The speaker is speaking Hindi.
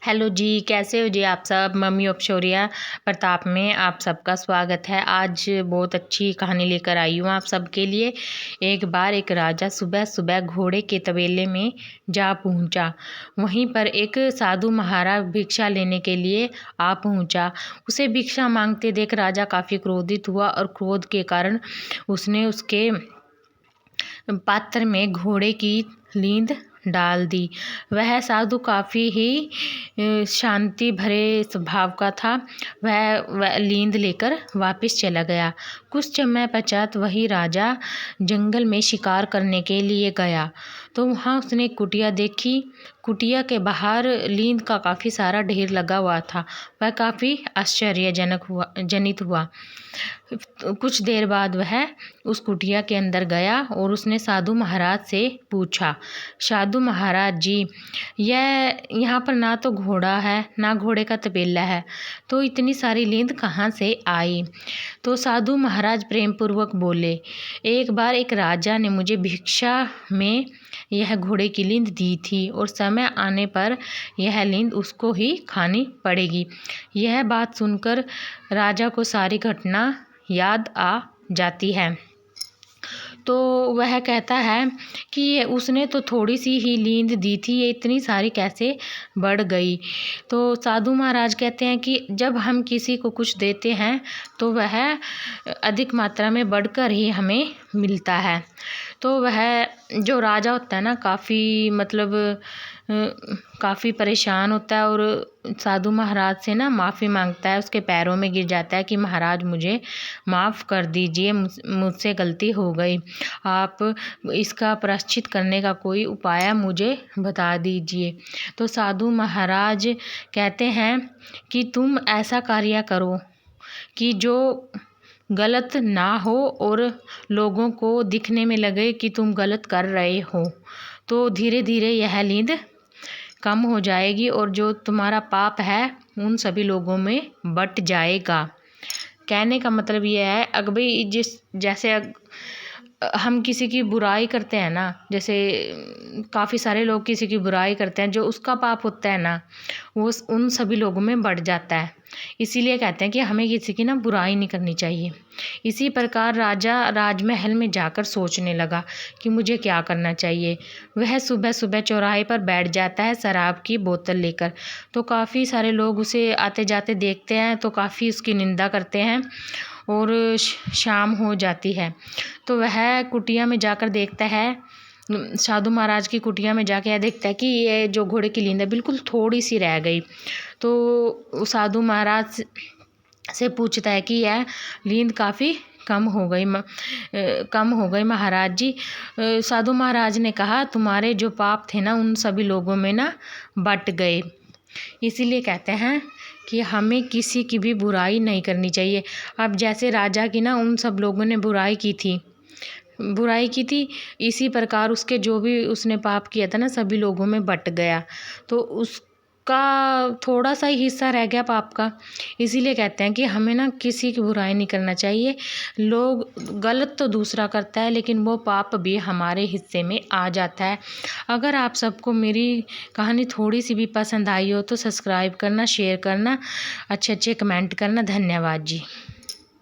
हेलो जी, कैसे हो जी आप सब। मम्मी ऑप्शोरिया प्रताप में आप सबका स्वागत है। आज बहुत अच्छी कहानी लेकर आई हूँ आप सबके लिए। एक बार एक राजा सुबह सुबह घोड़े के तबेले में जा पहुँचा। वहीं पर एक साधु महाराज भिक्षा लेने के लिए आ पहुँचा। उसे भिक्षा मांगते देख राजा काफ़ी क्रोधित हुआ और क्रोध के कारण उसने उसके पात्र में घोड़े की लीद डाल दी। वह साधु काफ़ी ही शांति भरे स्वभाव का था। वह लीद लेकर वापस चला गया। कुछ समय पश्चात वही राजा जंगल में शिकार करने के लिए गया तो वहाँ उसने कुटिया देखी। कुटिया के बाहर लीद का काफ़ी सारा ढेर लगा हुआ था। वह काफ़ी जनित हुआ। कुछ देर बाद वह उस कुटिया के अंदर गया और उसने साधु महाराज से पूछा, साधु महाराज जी, यह यहाँ पर ना तो घोड़ा है ना घोड़े का तबेला है, तो इतनी सारी लीद कहाँ से आई। तो साधु महाराज प्रेम पूर्वक बोले, एक बार एक राजा ने मुझे भिक्षा में यह घोड़े की लीद दी थी और समय आने पर यह लीद उसको ही खानी पड़ेगी। यह बात सुनकर राजा को सारी घटना याद आ जाती है। तो वह कहता है कि उसने तो थोड़ी सी ही लीद दी थी, ये इतनी सारी कैसे बढ़ गई। तो साधु महाराज कहते हैं कि जब हम किसी को कुछ देते हैं तो वह अधिक मात्रा में बढ़कर ही हमें मिलता है। तो वह जो राजा होता है ना, काफ़ी परेशान होता है और साधु महाराज से ना माफ़ी मांगता है। उसके पैरों में गिर जाता है कि महाराज मुझे माफ़ कर दीजिए, मुझसे गलती हो गई। आप इसका प्रायश्चित करने का कोई उपाय मुझे बता दीजिए। तो साधु महाराज कहते हैं कि तुम ऐसा कार्य करो कि जो गलत ना हो और लोगों को दिखने में लगे कि तुम गलत कर रहे हो, तो धीरे धीरे यह लीद कम हो जाएगी और जो तुम्हारा पाप है उन सभी लोगों में बट जाएगा। कहने का मतलब यह है, अगर भाई जैसे हम किसी की बुराई करते हैं ना, जैसे काफ़ी सारे लोग किसी की बुराई करते हैं, जो उसका पाप होता है ना वो उन सभी लोगों में बढ़ जाता है। इसीलिए कहते हैं कि हमें किसी की ना बुराई नहीं करनी चाहिए। इसी प्रकार राजा राजमहल में जाकर सोचने लगा कि मुझे क्या करना चाहिए। वह सुबह सुबह चौराहे पर बैठ जाता है शराब की बोतल लेकर। तो काफ़ी सारे लोग उसे आते जाते देखते हैं तो काफ़ी उसकी निंदा करते हैं और शाम हो जाती है तो वह कुटिया में जाकर देखता है, साधु महाराज की कुटिया में जाके यह देखता है कि ये जो घोड़े की लीद है बिल्कुल थोड़ी सी रह गई। तो साधु महाराज से पूछता है कि यह लीद काफ़ी कम हो गई महाराज जी। साधु महाराज ने कहा, तुम्हारे जो पाप थे ना उन सभी लोगों में ना बट गए। इसीलिए कहते हैं कि हमें किसी की भी बुराई नहीं करनी चाहिए। अब जैसे राजा की ना उन सब लोगों ने बुराई की थी, इसी प्रकार उसके जो भी उसने पाप किया था ना सभी लोगों में बट गया, तो उसका थोड़ा सा ही हिस्सा रह गया पाप का। इसीलिए कहते हैं कि हमें ना किसी की बुराई नहीं करना चाहिए। लोग गलत तो दूसरा करता है लेकिन वो पाप भी हमारे हिस्से में आ जाता है। अगर आप सबको मेरी कहानी थोड़ी सी भी पसंद आई हो तो सब्सक्राइब करना, शेयर करना, अच्छे अच्छे कमेंट करना। धन्यवाद जी।